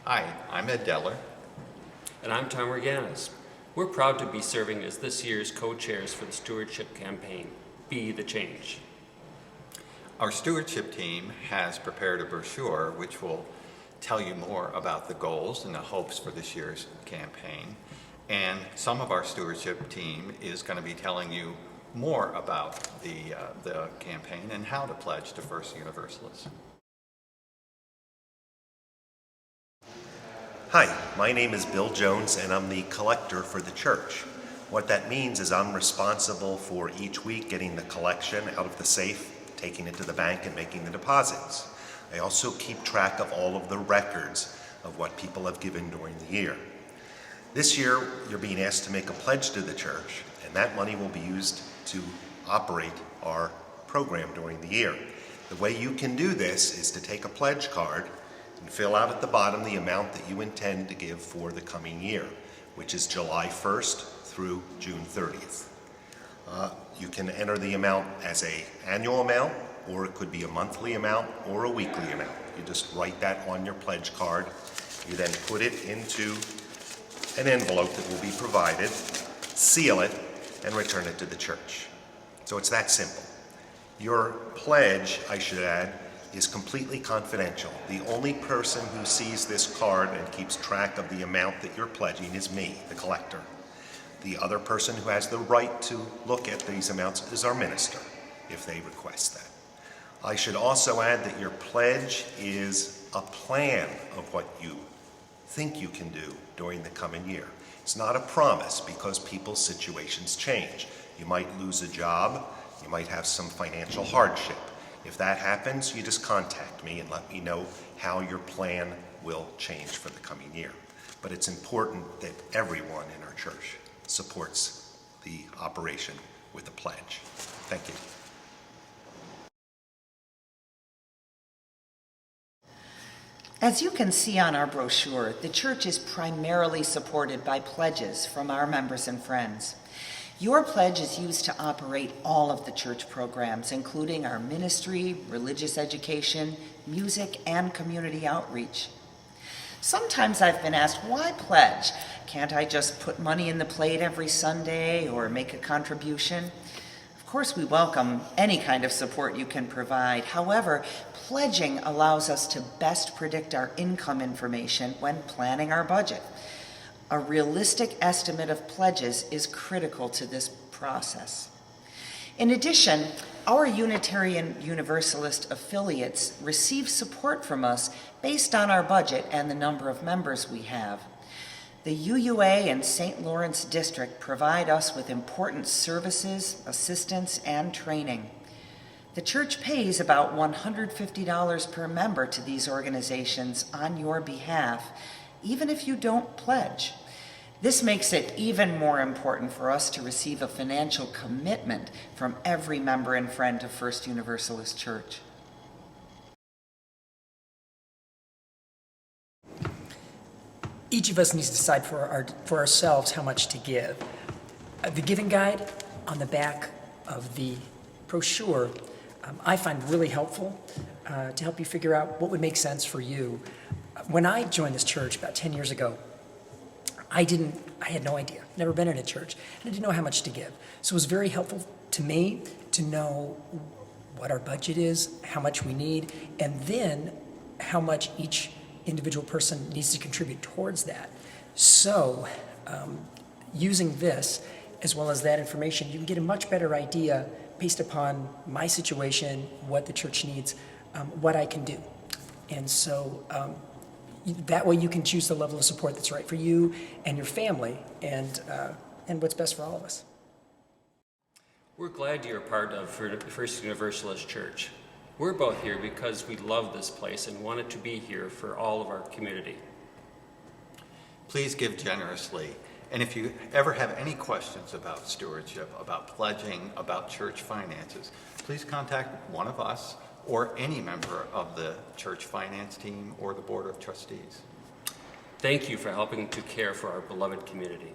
Hi, I'm Ed Deller. And I'm Tom Reganis. We're proud to be serving as this year's co-chairs for the stewardship campaign, Be the Change. Our stewardship team has prepared a brochure which will tell you more about the goals and the hopes for this year's campaign. And some of our stewardship team is going to be telling you more about the campaign and how to pledge to First Universalist. Hi, my name is Bill Jones and I'm the collector for the church. What that means is I'm responsible for each week getting the collection out of the safe, taking it to the bank and making the deposits. I also keep track of all of the records of what people have given during the year. This year, you're being asked to make a pledge to the church, and that money will be used to operate our program during the year. The way you can do this is to take a pledge card and fill out at the bottom the amount that you intend to give for the coming year, which is July 1st through June 30th. You can enter the amount as an annual amount, or it could be a monthly amount or a weekly amount. You just write that on your pledge card. You then put it into an envelope that will be provided, seal it, and return it to the church. So it's that simple. Your pledge, I should add, is completely confidential. The only person who sees this card and keeps track of the amount that you're pledging is me, the collector. The other person who has the right to look at these amounts is our minister, if they request that. I should also add that your pledge is a plan of what you think you can do during the coming year. It's not a promise because people's situations change. You might lose a job, you might have some financial hardship. If that happens, you just contact me and let me know how your plan will change for the coming year. But it's important that everyone in our church supports the operation with a pledge. Thank you. As you can see on our brochure, the church is primarily supported by pledges from our members and friends. Your pledge is used to operate all of the church programs, including our ministry, religious education, music, and community outreach. Sometimes I've been asked, why pledge? Can't I just put money in the plate every Sunday or make a contribution? Of course, we welcome any kind of support you can provide. However, pledging allows us to best predict our income information when planning our budget. A realistic estimate of pledges is critical to this process. In addition, our Unitarian Universalist affiliates receive support from us based on our budget and the number of members we have. The UUA and St. Lawrence District provide us with important services, assistance, and training. The church pays about $150 per member to these organizations on your behalf, even if you don't pledge. This makes it even more important for us to receive a financial commitment from every member and friend of First Universalist Church. Each of us needs to decide for ourselves how much to give. The giving guide on the back of the brochure I find really helpful to help you figure out what would make sense for you. When I joined this church about 10 years ago, I had no idea, never been in a church, and I didn't know how much to give. So it was very helpful to me to know what our budget is, how much we need, and then how much each individual person needs to contribute towards that. So using this, as well as that information, you can get a much better idea based upon my situation, what the church needs, what I can do. And so that way you can choose the level of support that's right for you and your family and what's best for all of us. We're glad you're a part of First Universalist Church. We're both here because we love this place and wanted to be here for all of our community. Please give generously. And if you ever have any questions about stewardship, about pledging, about church finances, please contact one of us or any member of the church finance team or the Board of Trustees. Thank you for helping to care for our beloved community.